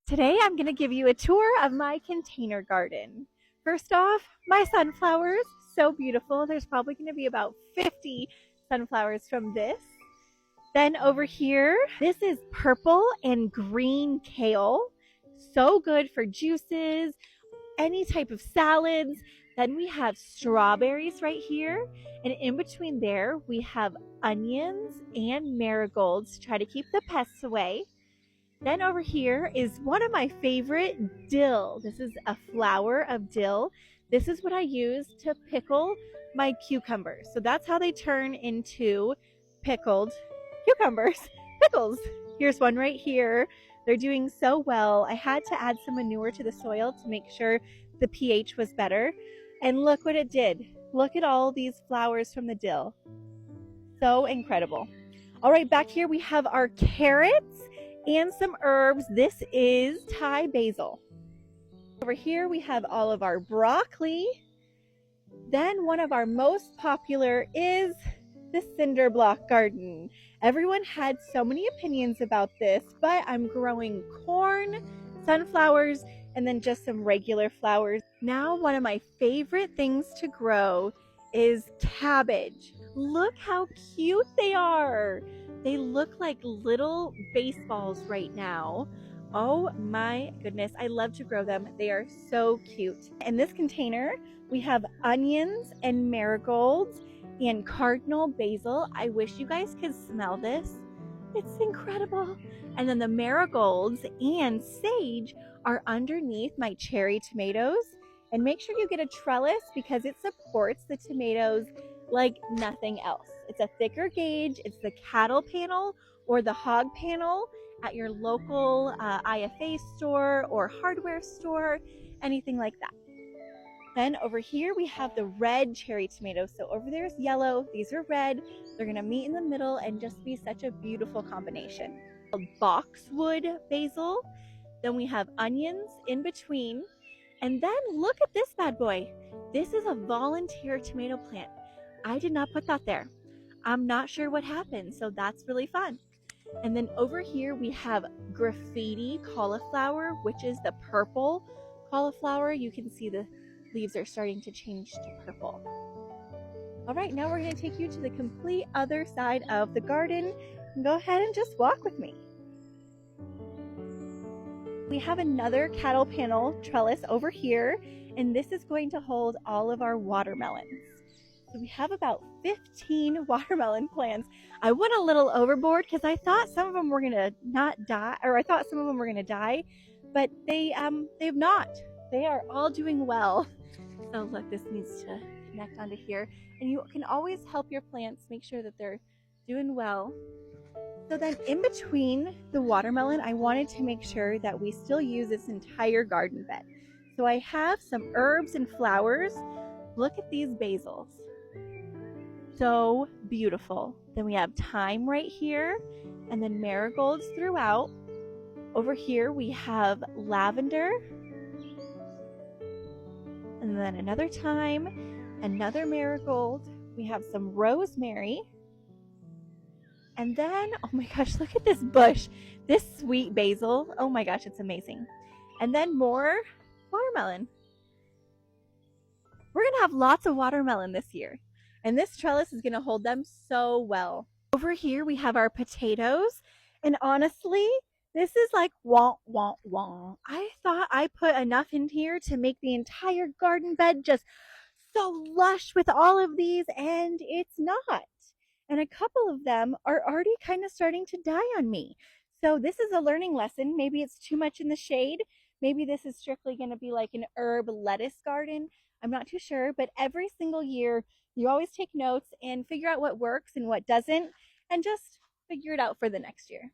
Today I'm going to give you a tour of my container garden. First off, my sunflowers, so beautiful. There's probably going to be about 50 sunflowers from this. Then over here, this is purple and green kale. So good for juices, any type of salads. Then we have strawberries right here. And in between there, we have onions and marigolds to try to keep the pests away. Then over here is one of my favorite, dill. This is a flower of dill. This is what I use to pickle my cucumbers. So that's how they turn into pickled cucumbers, pickles. Here's one right here. They're doing so well. I had to add some manure to the soil to make sure the pH was better. And look what it did. Look at all these flowers from the dill. So incredible. All right, back here we have our carrots and some herbs. This is Thai basil. Over here we have all of our broccoli. Then one of our most popular is the cinder block garden. Everyone had so many opinions about this, but I'm growing corn, sunflowers, and then just some regular flowers. Now one of my favorite things to grow is cabbage. Look how cute they are. They look like little baseballs right now. Oh my goodness, I love to grow them. They are so cute. In this container, we have onions and marigolds and cardinal basil. I wish you guys could smell this. It's incredible. And then the marigolds and sage are underneath my cherry tomatoes. And make sure you get a trellis because it supports the tomatoes like nothing else. It's a thicker gauge. It's the cattle panel or the hog panel at your local IFA store or hardware store, anything like that. Then over here we have the red cherry tomatoes. So over there is yellow, these are red. They're gonna meet in the middle and just be such a beautiful combination. Boxwood basil, then we have onions in between, and then look at this bad boy. This is a volunteer tomato plant. I did not put that there. I'm not sure what happened, so that's really fun. And then over here we have graffiti cauliflower, which is the purple cauliflower. You can see the leaves are starting to change to purple. All right, now we're going to take you to the complete other side of the garden. Go ahead and just walk with me. We have another cattle panel trellis over here, and this is going to hold all of our watermelons. So we have about 15 watermelon plants. I went a little overboard because I thought some of them were gonna not die, or I thought some of them were gonna die, but they have not. They are all doing well. So look, this needs to connect onto here, and you can always help your plants make sure that they're doing well. So then in between the watermelon, I wanted to make sure that we still use this entire garden bed. So I have some herbs and flowers. Look at these basils. So beautiful. Then we have thyme right here, and then marigolds throughout. Over here we have lavender, and then another thyme, another marigold. We have some rosemary, and then, oh my gosh, look at this bush. This sweet basil. Oh my gosh, it's amazing. And then more watermelon. We're gonna have lots of watermelon this year. And this trellis is gonna hold them so well. Over here we have our potatoes. And honestly, this is like wah, wah, wah. I thought I put enough in here to make the entire garden bed just so lush with all of these, and it's not. And a couple of them are already kind of starting to die on me. So this is a learning lesson. Maybe it's too much in the shade. Maybe this is strictly gonna be like an herb lettuce garden. I'm not too sure, but every single year you always take notes and figure out what works and what doesn't, and just figure it out for the next year.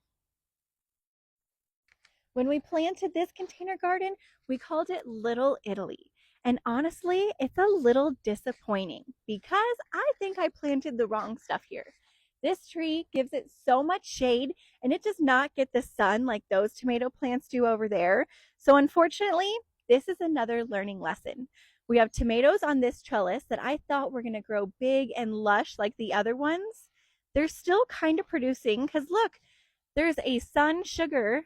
When we planted this container garden, we called it Little Italy. And honestly, it's a little disappointing because I think I planted the wrong stuff here. This tree gives it so much shade, and it does not get the sun like those tomato plants do over there. So unfortunately, this is another learning lesson. We have tomatoes on this trellis that I thought were going to grow big and lush like the other ones. They're still kind of producing because look, there's a sun sugar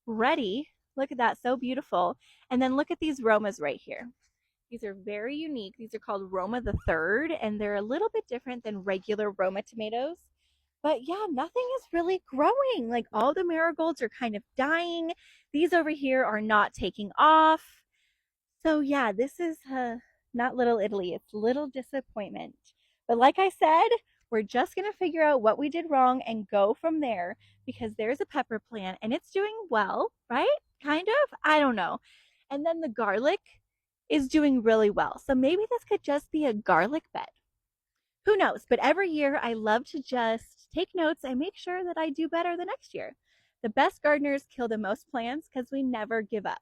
ready Look at that, so beautiful. And then look at these Romas right here. These are very unique. These are called Roma the Third, and they're a little bit different than regular Roma tomatoes. But yeah, nothing is really growing. Like all the marigolds are kind of dying. These over here are not taking off. So yeah, this is not Little Italy. It's Little Disappointment. But like I said, we're just going to figure out what we did wrong and go from there because there's a pepper plant and it's doing well, right? Kind of. I don't know. And then the garlic is doing really well. So maybe this could just be a garlic bed. Who knows? But every year I love to just take notes and make sure that I do better the next year. The best gardeners kill the most plants because we never give up.